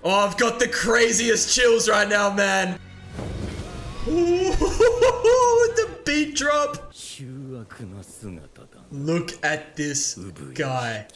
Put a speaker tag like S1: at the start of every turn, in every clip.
S1: Oh, I've got the craziest chills right now, man. Ooh, the beat drop. Look at this guy.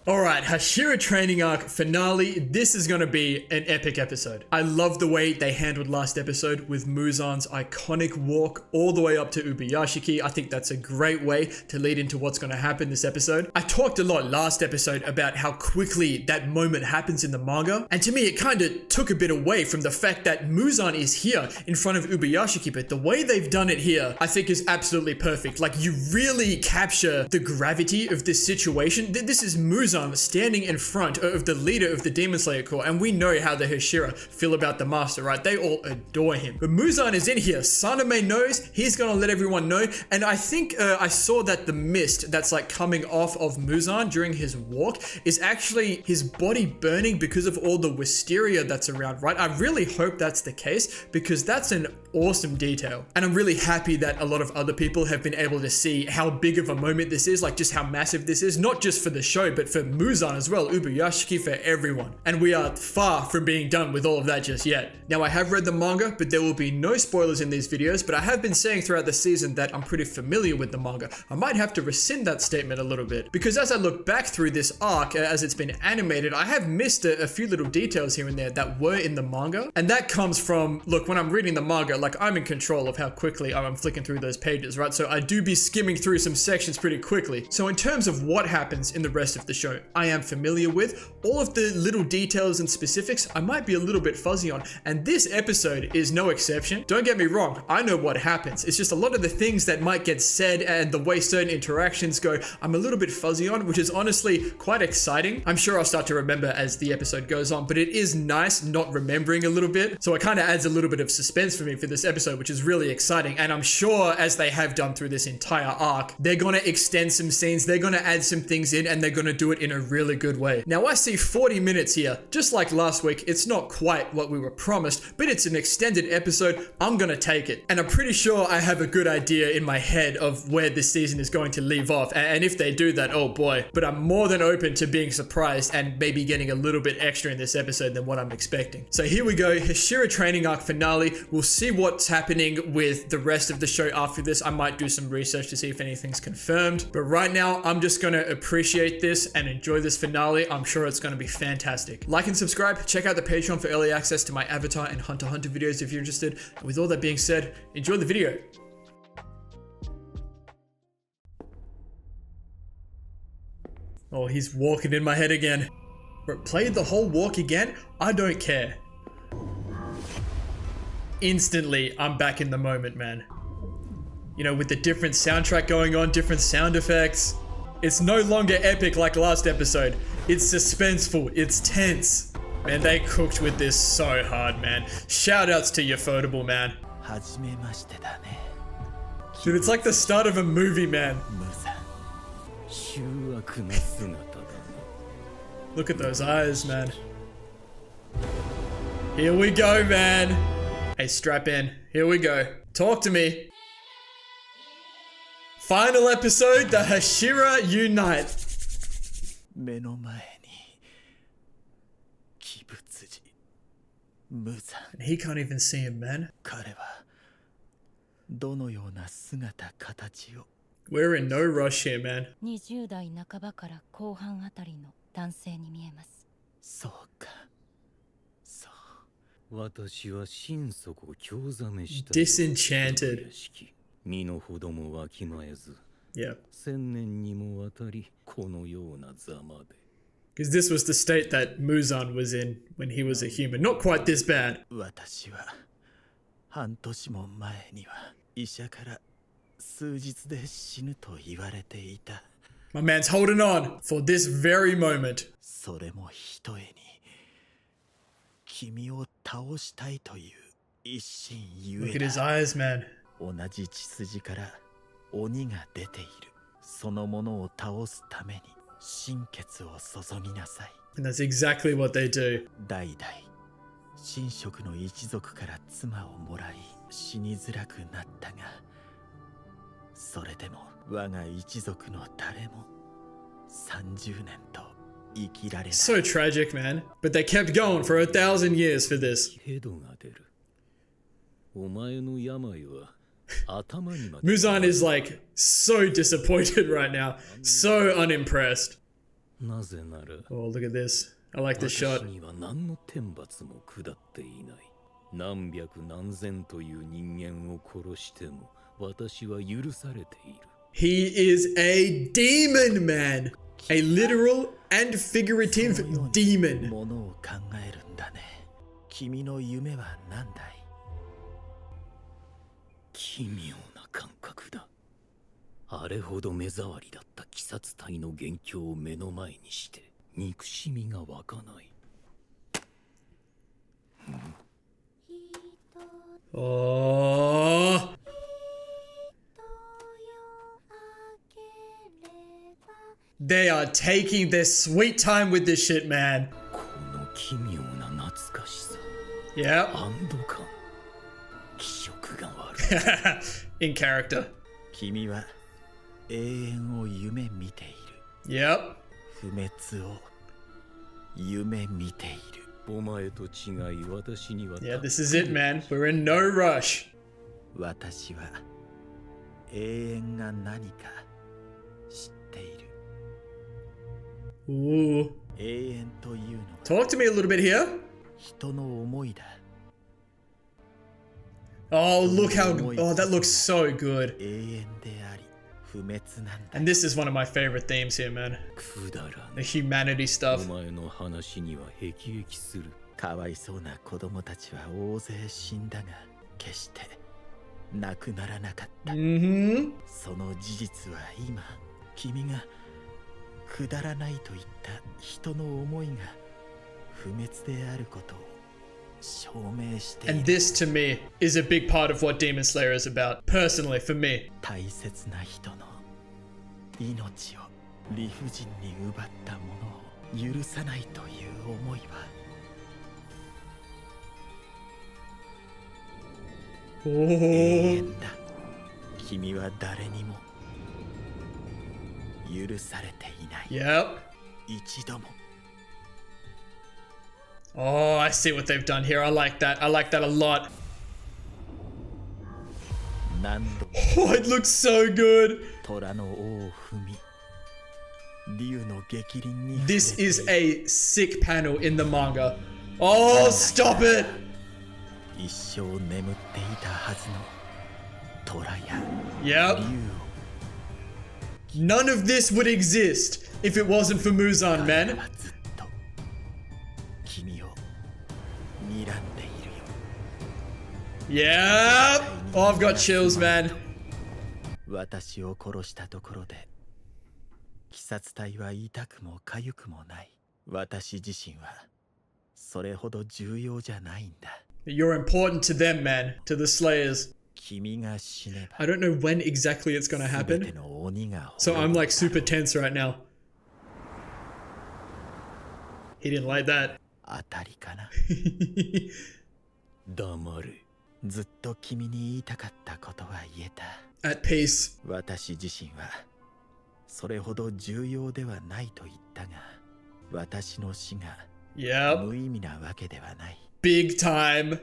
S1: Alright, Hashira training arc finale. This is gonna be an epic episode. I love the way they handled last episode with Muzan's iconic walk all the way up to Ubuyashiki. I think that's a great way to lead into what's gonna happen this episode. I talked a lot last episode about how quickly that moment happens in the manga, and to me it kind of took a bit away from the fact that Muzan is here in front of Ubuyashiki, but the way they've done it here I think is absolutely perfect. Like, you really capture the gravity of this situation. This is Muzan standing in front of the leader of the Demon Slayer Corps, and we know how the Hashira feel about the master, right? They all adore him. But Muzan is in here. Saname knows. He's gonna let everyone know. And I think I saw that the mist that's like coming off of Muzan during his walk is actually his body burning because of all the wisteria that's around, right? I really hope that's the case, because that's an awesome detail. And I'm really happy that a lot of other people have been able to see how big of a moment this is, like just how massive this is, not just for the show, but for Muzan as well, Ubuyashiki, for everyone. And we are far from being done with all of that just yet. Now, I have read the manga, but there will be no spoilers in these videos, but I have been saying throughout the season that I'm pretty familiar with the manga. I might have to rescind that statement a little bit, because as I look back through this arc, as it's been animated, I have missed a few little details here and there that were in the manga. And that comes from, look, when I'm reading the manga, like, I'm in control of how quickly I'm flicking through those pages, right? So I do be skimming through some sections pretty quickly. So in terms of what happens in the rest of the show, I am familiar with. All of the little details and specifics I might be a little bit fuzzy on, and this episode is no exception. Don't get me wrong, I know what happens. It's just a lot of the things that might get said and the way certain interactions go, I'm a little bit fuzzy on, which is honestly quite exciting. I'm sure I'll start to remember as the episode goes on, but it is nice not remembering a little bit. So it kind of adds a little bit of suspense for me for this episode, which is really exciting. And I'm sure, as they have done through this entire arc, they're going to extend some scenes, they're going to add some things in, and they're going to do it in a really good way. Now, I see 40 minutes here. Just like last week, it's not quite what we were promised, but it's an extended episode. I'm going to take it. And I'm pretty sure I have a good idea in my head of where this season is going to leave off. And if they do that, oh boy. But I'm more than open to being surprised and maybe getting a little bit extra in this episode than what I'm expecting. So here we go. Hashira training arc finale. We'll see what's happening with the rest of the show after this. I might do some research to see if anything's confirmed. But right now, I'm just going to appreciate this and enjoy this finale. I'm sure it's going to be fantastic. Like and subscribe. Check out the Patreon for early access to my Avatar and Hunter x Hunter videos if you're interested. And with all that being said, enjoy the video. Oh, he's walking in my head again. But played the whole walk again? I don't care. Instantly, I'm back in the moment, man. You know, with the different soundtrack going on, different sound effects. It's no longer epic like last episode. It's suspenseful, it's tense. Man, they cooked with this so hard, man. Shoutouts to Ufotable, man. Dude, it's like the start of a movie, man. Look at those eyes, man. Here we go, man. Hey, strap in. Here we go. Talk to me. Final episode, the Hashira unite. And he can't even see him, man. We're in no rush here, man. Disenchanted. Yeah. Because this was the state that Muzan was in when he was a human. Not quite this bad. My man's holding on for this very moment. Look at his eyes, man. And that's exactly what they do. So tragic, man. But they kept going for 1,000 years for this. Muzan is like so disappointed right now. So unimpressed. Oh, look at this. I like this shot. He is a demon, man. A literal and figurative demon. Oh. They are taking their sweet time with this shit, man. Yep. In character. Yep. Yeah, this is it, man. We're in no rush. Ooh. Talk to me a little bit here. Oh, look how... Oh, that looks so good. And this is one of my favorite themes here, man. The humanity stuff. Mm-hmm.
S2: くだらないといった人の思いが不滅であることを証明している。
S1: And this to me is a big part of what Demon Slayer is about, personally for me.
S2: 大切な人の命を理不尽に奪った者を許さないという思いは。永遠だ。君は誰にも
S1: Yep. Oh, I see what they've done here. I like that. I like that a lot. Oh, it looks so good. This is a sick panel in the manga. Oh, stop it. Yep. None of this would exist if it wasn't for Muzan, man. Yeah. Oh, I've got chills, man. You're important to them, man. To the Slayers. I don't know when exactly it's gonna happen, so I'm like super tense right now. He didn't like that. At peace. Yep. Big time.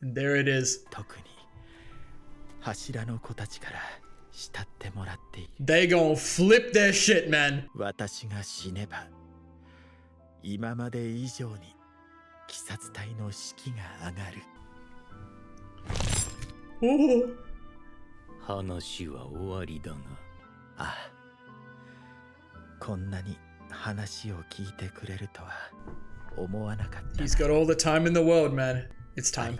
S1: And there it is. They gon' flip their shit, man. Ooh. He's got all the time in the world, man. It's time.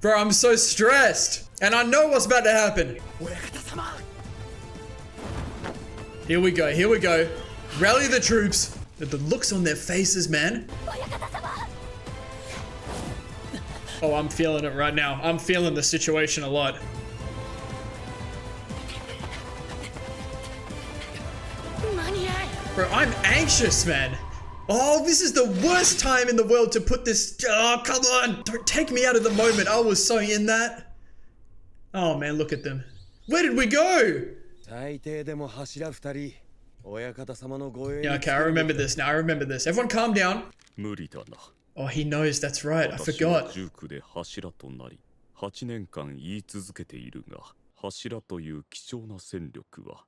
S1: Bro, I'm so stressed. And I know what's about to happen. Here we go, here we go. Rally the troops. The looks on their faces, man. Oh, I'm feeling it right now. I'm feeling the situation a lot. Bro, I'm anxious, man. Oh, this is the worst time in the world to put this. Oh, come on. Don't take me out of the moment. I was so in that. Oh, man, look at them. Where did we go? Yeah, okay, I remember this now. I remember this. Everyone calm down. Oh, he knows. That's right. I forgot.
S3: 8年間言い続けているが、柱という貴重な戦力は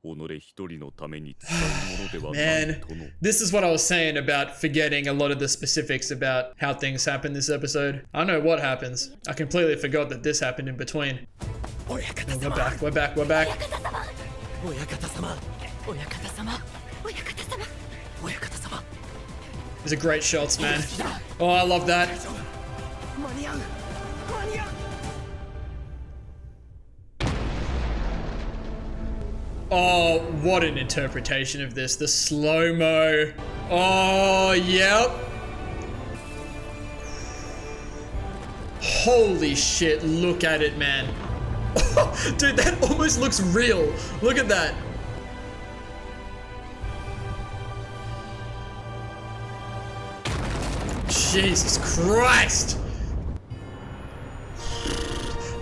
S3: 己一人のために使うものではないとの。
S1: Man, this is what I was saying about forgetting a lot of the specifics about how things happen this episode. I know what happens. I completely forgot that this happened in between. Oh, we're back, we're back, we're back. These are great shots, man. Oh, I love that. Oh, what an interpretation of this. The slow-mo. Oh, yep. Holy shit, look at it, man. Dude, that almost looks real. Look at that. Jesus Christ.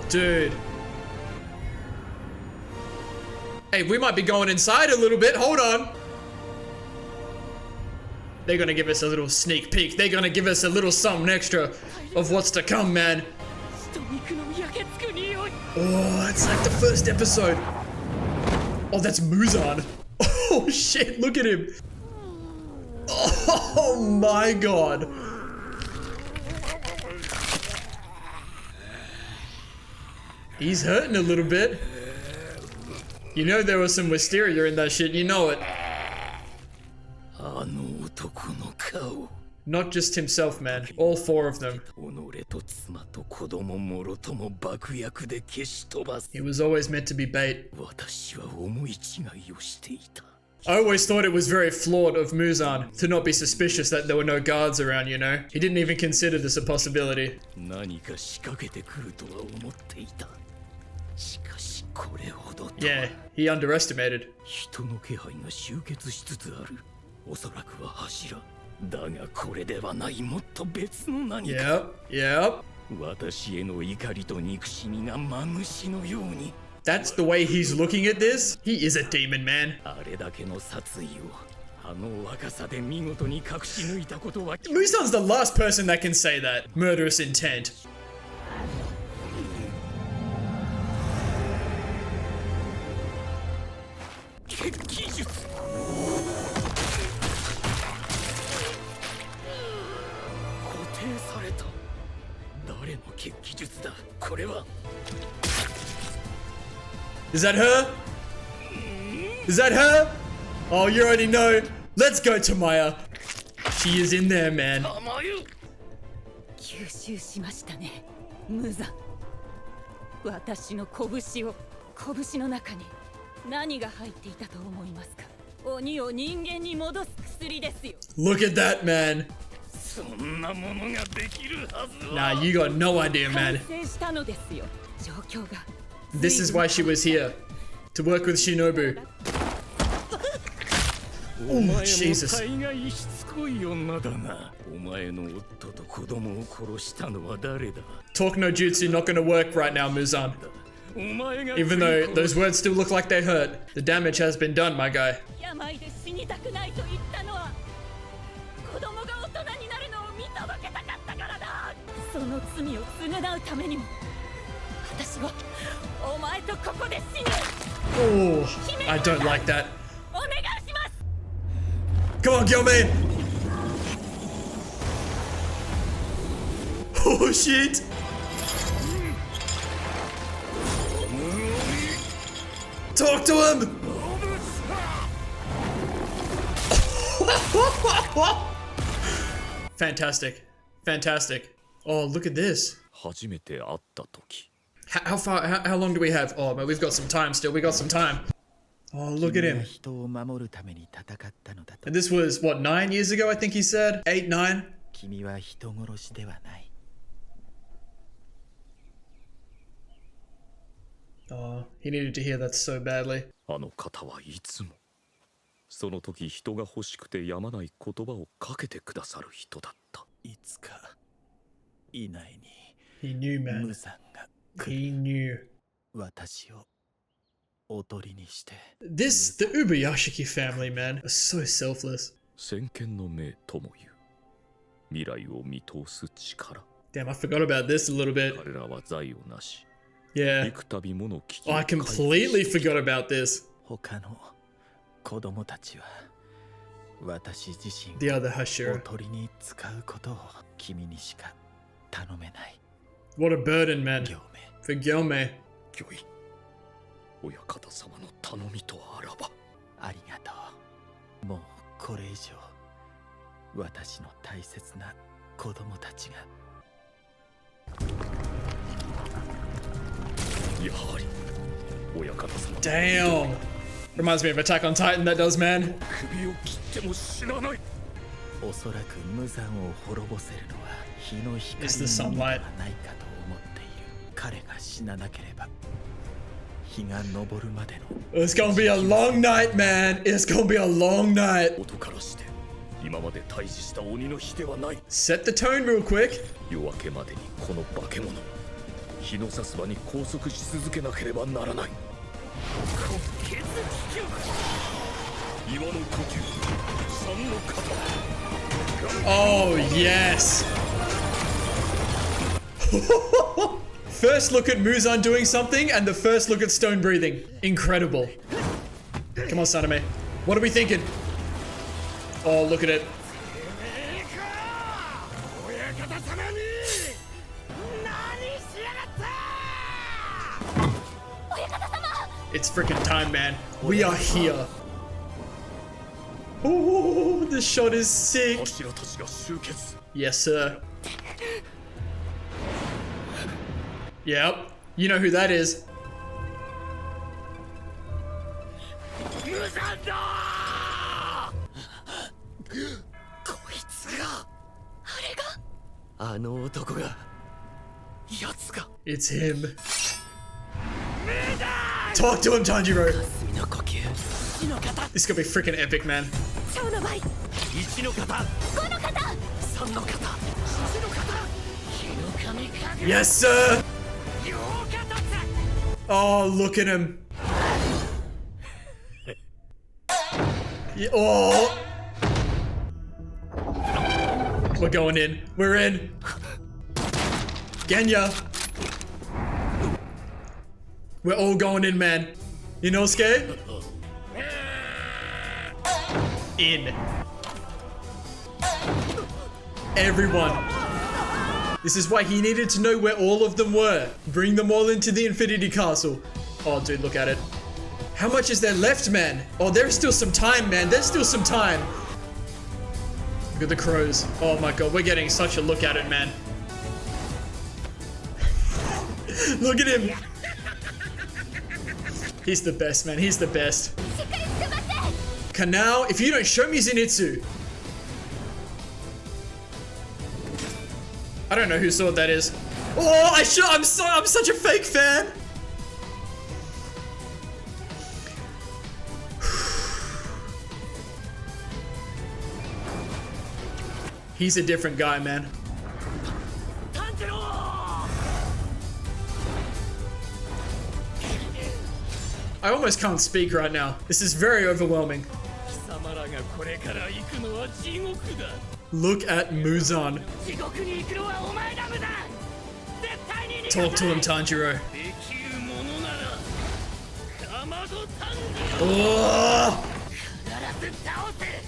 S1: Dude. Hey, we might be going inside a little bit. Hold on. They're gonna give us a little sneak peek. They're gonna give us a little something extra of what's to come, man. Oh, it's like the first episode. Oh, that's Muzan. Oh, shit. Look at him. Oh, my God. He's hurting a little bit. You know there was some wisteria in that shit, you know it. Not just himself, man. All four of them. He was always meant to be bait. I always thought it was very flawed of Muzan to not be suspicious that there were no guards around, you know? He didn't even consider this a possibility. Yeah, he underestimated. Yep, yep. That's the way he's looking at this? He is a demon, man. Muzan's the last person that can say that. Murderous intent. Is that her? Is that her? Oh, you already know. Let's go, Tamaya. She is in there, man.
S4: 吸収しましたね、ムザ。私の拳を、拳の中に何が入っていたと思いますか。鬼を人間に戻す薬ですよ。
S1: Look at that, man. Nah, you got no idea, man. This is why she was here. To work with Shinobu. Oh, Jesus. Talk no jutsu not gonna work right now, Muzan. Even though those words still look like they hurt, the damage has been done, my guy. Oh, I don't like that. Come on, Gilman! Oh, shit! Talk to him! Fantastic. Fantastic. Oh, look at this. How far, how long do we have? Oh, but we've got some time still. We got some time. Oh, look at him. And this was, what, 9 years ago, I think he said? 8, 9? Oh, he needed to hear that so badly.
S3: その時人が欲しくてやまない言葉をかけてくださる人だった。
S2: いつか以内に
S1: He knew, man.
S2: 無惨が来
S1: He
S2: る。
S1: knew.
S2: 私をおとりにして
S1: The Ubuyashiki family, man, are so selfless.
S3: 先見の明とも言う。未来を見通す力。
S1: Damn, I forgot about this a little bit.
S3: 彼らは財をなし。
S1: Yeah.
S3: 幾度もの危機
S1: Oh,
S3: を
S1: I
S3: 回避
S1: completely
S3: して
S1: forgot about this.
S2: 他の子供たちは私自身
S1: The other
S2: お
S1: Hashira.
S2: とりに使うことを君にしか頼めない。
S1: What a burden, man.
S2: 業命
S1: For Gyome.
S3: 御意。親方様の頼みとあらば。
S2: ありがとう。もうこれ以上私の大切な子供たちが
S3: やはり親方様。
S1: Damn. Reminds me of Attack on Titan, that does, man.
S3: 首を切っても死なない。
S2: おそらく無残を滅ぼせるのは日の
S1: It's the
S2: 光のみでは
S1: sunlight.
S2: ないかと思っている。彼が死ななければ日が昇るまでの
S1: It's gonna be a long night, man. It's gonna be a long night.
S3: 音からして今まで退治した鬼の火ではない。
S1: Set the tone real quick.
S3: 夜明けまでにこの化け物日の差す場に拘束し続けなければならない。岩の呼吸三の型。
S1: Oh, yes. First look at Muzan doing something, and the first look at Stone breathing. Incredible. Come on, Saname. What are we thinking? Oh, look at it. It's freaking time, man. We are here. Oh, this shot is sick.
S3: 柱たちが集結。
S1: Yes, sir. Yep. You know who that is.
S2: こいつがあの男が奴が
S1: It's him. Talk to him, Tanjiro.
S2: 君の呼吸1の方
S1: This is gonna be freaking epic, man.
S4: 超の倍
S2: 1の方
S4: 5の方
S2: 3の方8の方日の神か
S1: Yes, sir. Oh, look at him. Yeah, oh. We're going in. We're in. Genya. We're all going in, man. Inosuke? In. Everyone. This is why he needed to know where all of them were. Bring them all into the Infinity Castle. Oh, dude, look at it. How much is there left, man? Oh, there's still some time, man. There's still some time. Look at the crows. Oh my god, we're getting such a look at it, man. Look at him. He's the best, man. He's the best. Kanao, if you don't show me Zenitsu. I don't know whose sword that is. Oh, I'm such a fake fan. He's a different guy, man. I almost can't speak right now. This is very overwhelming. Look at Muzan. Talk to him, Tanjiro. Oh!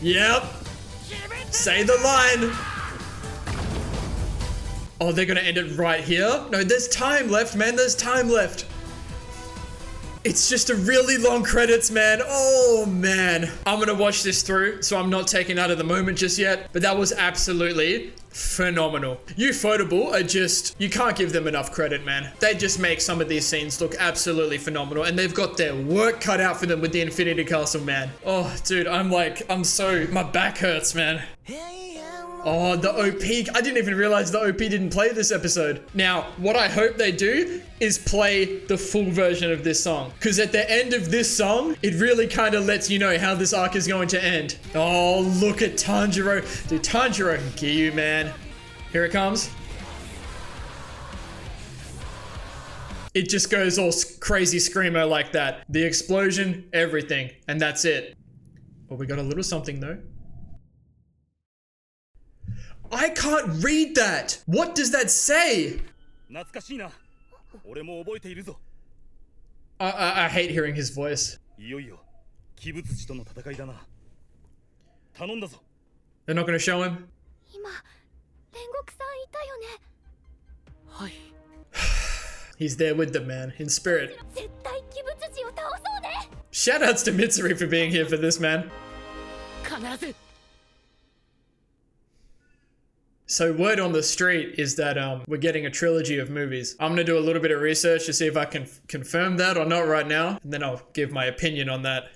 S1: Yep. Say the line. Oh, they're gonna end it right here? No, there's time left, man. There's time left. It's just a really long credits, man. Oh, man. I'm gonna watch this through, so I'm not taken out of the moment just yet. But that was absolutely phenomenal. Ufotable are just... You can't give them enough credit, man. They just make some of these scenes look absolutely phenomenal. And they've got their work cut out for them with the Infinity Castle, man. Oh, dude, I'm so... My back hurts, man. Oh, the OP. I didn't even realize the OP didn't play this episode. Now, what I hope they do is play the full version of this song. Because at the end of this song, it really kind of lets you know how this arc is going to end. Oh, look at Tanjiro. Dude, Tanjiro can kill you, man. Here it comes. It just goes all crazy screamo like that. The explosion, everything. And that's it. Well, we got a little something though. I can't read that. What does that say? I hate hearing his voice. They're not going to show him? He's there with them, man, in spirit. Shoutouts to Mitsuri for being here for this, man. So word on the street is that we're getting a trilogy of movies. I'm gonna do a little bit of research to see if I can confirm that or not right now, and then I'll give my opinion on that.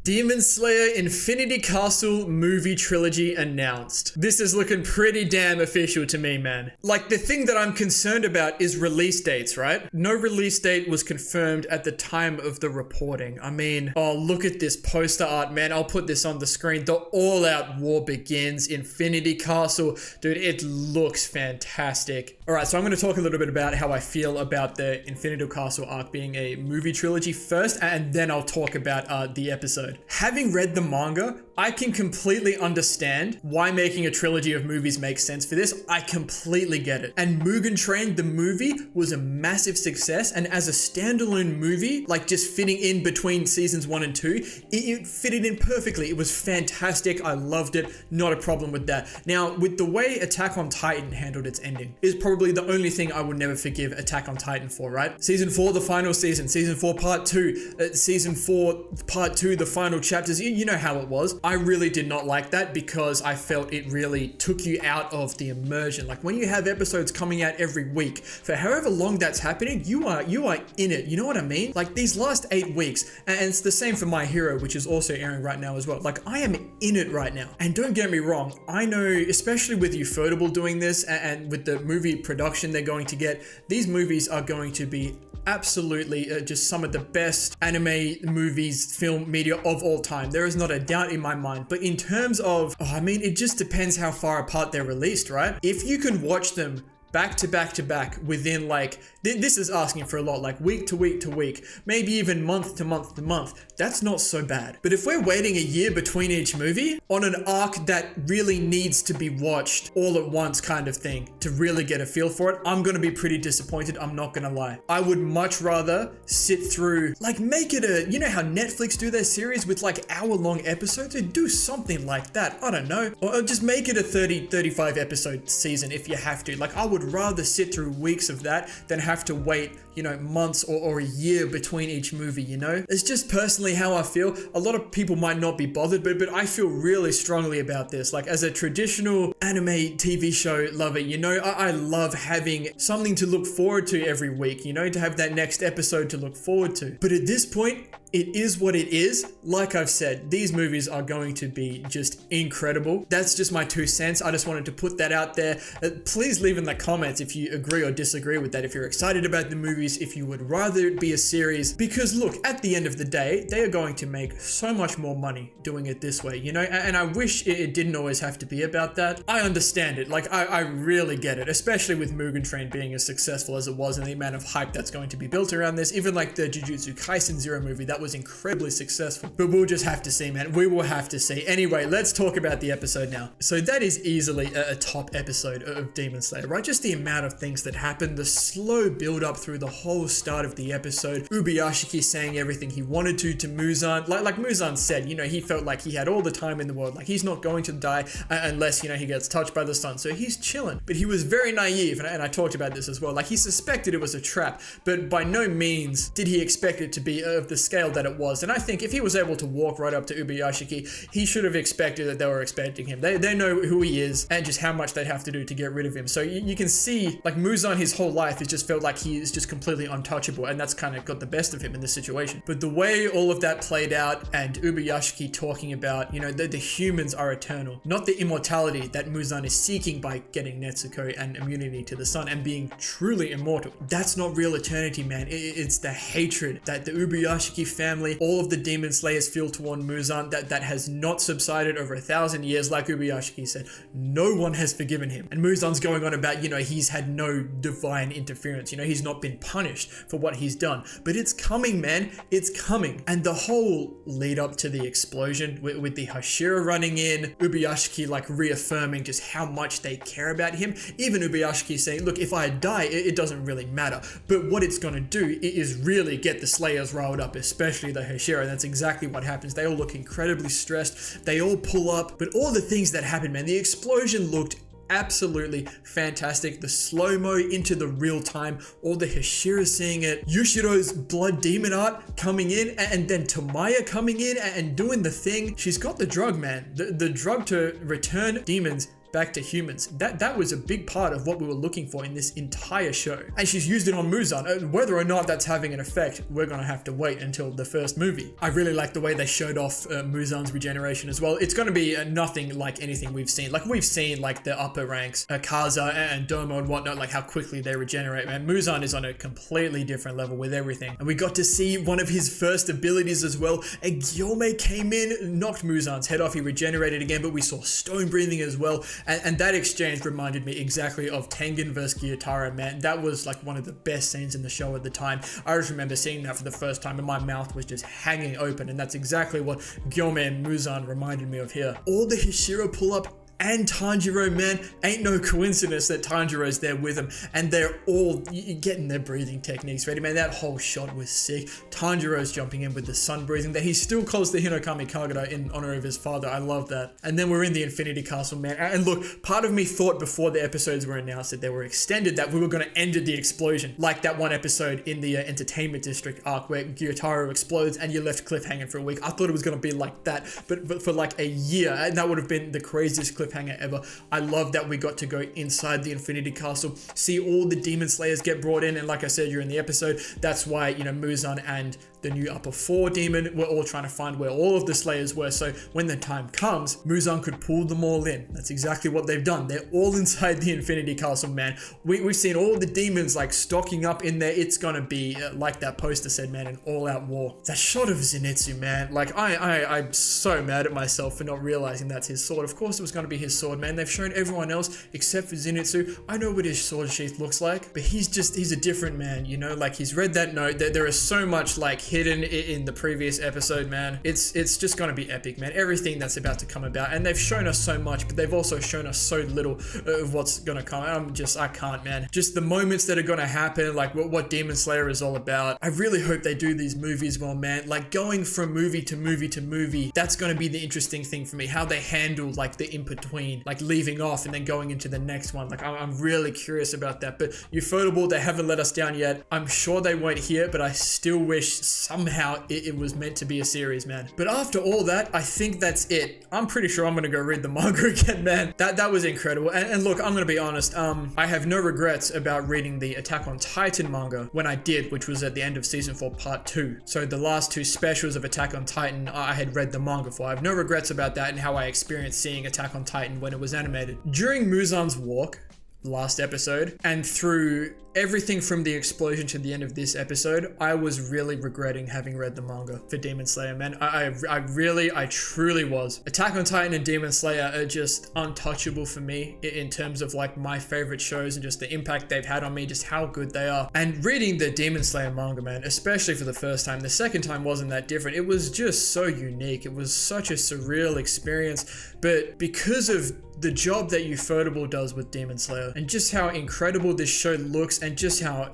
S1: Demon Slayer Infinity Castle movie trilogy announced. This is looking pretty damn official to me, man. Like, the thing that I'm concerned about is release dates, right? No release date was confirmed at the time of the reporting. I mean, oh, look at this poster art, man. I'll put this on the screen. The all-out war begins. Infinity Castle. Dude, it looks fantastic. All right, so I'm going to talk a little bit about how I feel about the Infinity Castle arc being a movie trilogy first, and then I'll talk about the episode. Having read the manga, I can completely understand why making a trilogy of movies makes sense for this. I completely get it. And Mugen Train, the movie, was a massive success. And as a standalone movie, like just fitting in between seasons 1 and 2, it fitted in perfectly. It was fantastic. I loved it. Not a problem with that. Now, with the way Attack on Titan handled its ending, is probably the only thing I would never forgive Attack on Titan for, right? Season 4, the final season. Season 4, part 2. Season 4, part 2, the final chapters. You know how it was. I really did not like that because I felt it really took you out of the immersion. Like when you have episodes coming out every week, for however long that's happening, you are in it. You know what I mean? Like these last 8 weeks, and it's the same for My Hero, which is also airing right now as well. Like I am in it right now. And don't get me wrong, I know, especially with Ufotable doing this and with the movie production they're going to get, these movies are going to be absolutely just some of the best anime movies, film media of all time. There is not a doubt in my mind. But in terms of, I mean, it just depends how far apart they're released, right? If you can watch them back to back to back within like, this is asking for a lot, like week to week to week, maybe even month to month to month, that's not so bad. But if we're waiting a year between each movie on an arc that really needs to be watched all at once kind of thing to really get a feel for it, I'm gonna be pretty disappointed, I'm not gonna lie. I would much rather sit through, like make it a, you know how Netflix do their series with like hour-long episodes? Or do something like that, I don't know. Or just make it a 35 episode season if you have to. Like I would rather sit through weeks of that than have to wait, you know, months or a year between each movie, you know? It's just personally how I feel. A lot of people might not be bothered, but I feel really strongly about this. Like as a traditional anime TV show lover, you know, I love having something to look forward to every week, you know, to have that next episode to look forward to. But at this point, it is what it is. Like I've said, these movies are going to be just incredible. That's just my 2 cents. I just wanted to put that out there. Please leave in the comments if you agree or disagree with that. If you're excited about the movies, if you would rather it be a series. Because look, at the end of the day, they are going to make so much more money doing it this way, you know? And I wish it didn't always have to be about that. I understand it. Like, I really get it. Especially with Mugen Train being as successful as it was and the amount of hype that's going to be built around this. Even like the Jujutsu Kaisen Zero movie, that was incredibly successful. But we'll just have to see, man. We will have to see. Anyway, let's talk about the episode now. So that is easily a top episode of Demon Slayer, right? Just the amount of things that happened, the slow build up through the whole start of the episode, Ubuyashiki saying everything he wanted to Muzan. Like Muzan said, you know, he felt like he had all the time in the world. Like he's not going to die unless, you know, he gets touched by the sun. So he's chilling. But he was very naive, and I talked about this as well. Like he suspected it was a trap, but by no means did he expect it to be of the scale that it was. And I think if he was able to walk right up to Ubuyashiki, he should have expected that they were expecting him. They know who he is and just how much they'd have to do to get rid of him. So you can see, like Muzan, his whole life has just felt like he is just completely completely untouchable, and that's kind of got the best of him in this situation. But the way all of that played out, and Ubuyashiki talking about, you know, the humans are eternal, not the immortality that Muzan is seeking by getting Netsuko and immunity to the sun and being truly immortal. That's not real eternity, man. It's the hatred that the Ubuyashiki family, all of the demon slayers feel toward Muzan that has not subsided over 1,000 years. Like Ubuyashiki said, no one has forgiven him. And Muzan's going on about, you know, he's had no divine interference. You know, he's not been punished for what he's done. But it's coming, man. It's coming. And the whole lead up to the explosion with the Hashira running in, Ubuyashiki like reaffirming just how much they care about him. Even Ubuyashiki saying, look, if I die, it doesn't really matter. But what it's going to do is really get the Slayers riled up, especially the Hashira. And that's exactly what happens. They all look incredibly stressed. They all pull up. But all the things that happened, man, the explosion looked absolutely fantastic. The slow-mo into the real time, all the Hashira seeing it, Yushiro's blood demon art coming in, and then Tamaya coming in and doing the thing. She's got the drug, man. The drug to return demons back to humans. That was a big part of what we were looking for in this entire show. And she's used it on Muzan. Whether or not that's having an effect, we're gonna have to wait until the first movie. I really like the way they showed off Muzan's regeneration as well. It's gonna be nothing like anything we've seen. Like we've seen like the upper ranks, Kaza and Domo and whatnot, like how quickly they regenerate, man. Muzan is on a completely different level with everything. And we got to see one of his first abilities as well. A Gyome came in, knocked Muzan's head off, he regenerated again, but we saw stone breathing as well. And that exchange reminded me exactly of Tengen versus Gyutaro, man. That was like one of the best scenes in the show at the time. I just remember seeing that for the first time and my mouth was just hanging open, and that's exactly what Gyome and Muzan reminded me of here. All the Hashira pull up and Tanjiro, man, ain't no coincidence that Tanjiro's there with him, and they're all getting their breathing techniques ready, man. That whole shot was sick. Tanjiro's jumping in with the sun breathing that he still calls the Hinokami Kagura in honor of his father. I love that. And then we're in the Infinity Castle, man. And look, part of me thought before the episodes were announced that they were extended, that we were going to end at the explosion, like that one episode in the Entertainment District arc where Gyutaro explodes and you're left cliffhanging for a week. I thought it was going to be like that, but for like a year, and that would have been the craziest cliffhanger ever. I love that we got to go inside the Infinity Castle, see all the Demon Slayers get brought in, and like I said during the episode, that's why, you know, Muzan and the new upper 4 demon were all trying to find where all of the Slayers were, so when the time comes, Muzan could pull them all in. That's exactly what they've done. They're all inside the Infinity Castle, man. We've seen all the demons like stocking up in there. It's gonna be like that poster said, man, an all-out war. That shot of Zenitsu, man, like I'm so mad at myself for not realizing that's his sword. Of course it was gonna be his sword, man. They've shown everyone else except for Zenitsu. I know what his sword sheath looks like, but he's a different man, you know, like he's read that note. There is so much like hidden in the previous episode, man. It's just gonna be epic, man. Everything that's about to come about, and they've shown us so much, but they've also shown us so little of what's gonna come. I can't, man. Just the moments that are gonna happen, like what Demon Slayer is all about. I really hope they do these movies well, man. Like going from movie to movie to movie, that's gonna be the interesting thing for me. How they handle like the in between, like leaving off and then going into the next one. Like I'm really curious about that. But Ufotable, they haven't let us down yet. I'm sure they won't here, but I still wish somehow it was meant to be a series, man. But after all that, I think that's it. I'm pretty sure I'm gonna go read the manga again, man. That was incredible. And look, I'm gonna be honest, I have no regrets about reading the Attack on Titan manga when I did, which was at the end of season 4 part 2. So the last 2 specials of Attack on Titan I had read the manga for. I have no regrets about that and how I experienced seeing Attack on Titan when it was animated. During Muzan's walk, last episode, and through everything from the explosion to the end of this episode, I was really regretting having read the manga for Demon Slayer, man. I truly was. Attack on Titan and Demon Slayer are just untouchable for me in terms of like my favorite shows and just the impact they've had on me, just how good they are. And reading the Demon Slayer manga, man, especially for the first time, the second time wasn't that different. It was just so unique. It was such a surreal experience, but because of the job that Ufotable does with Demon Slayer and just how incredible this show looks and just how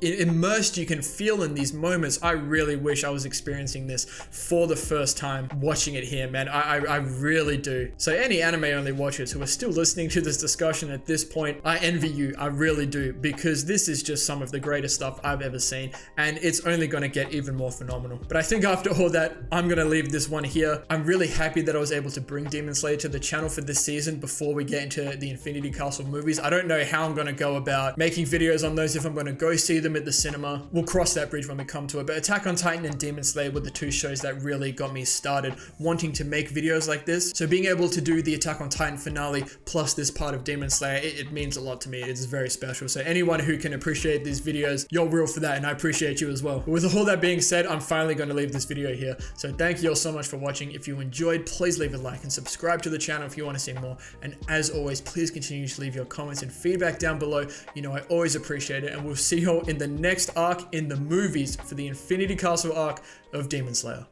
S1: immersed you can feel in these moments, I really wish I was experiencing this for the first time watching it here, man. I really do. So any anime only watchers who are still listening to this discussion at this point, I envy you. I really do, because this is just some of the greatest stuff I've ever seen, and it's only going to get even more phenomenal. But I think after all that, I'm going to leave this one here. I'm really happy that I was able to bring Demon Slayer to the channel for this season before we get into the Infinity Castle movies. I don't know how I'm going to go about making videos on those, if I'm going to go see them them at the cinema. We'll cross that bridge when we come to it. But Attack on Titan and Demon Slayer were the two shows that really got me started wanting to make videos like this. So being able to do the Attack on Titan finale plus this part of Demon Slayer, it means a lot to me. It's very special. So anyone who can appreciate these videos, you're real for that, and I appreciate you as well. But with all that being said, I'm finally going to leave this video here. So thank you all so much for watching. If you enjoyed, please leave a like and subscribe to the channel if you want to see more. And as always, please continue to leave your comments and feedback down below. You know, I always appreciate it. And we'll see you all in the next arc in the movies for the Infinity Castle arc of Demon Slayer.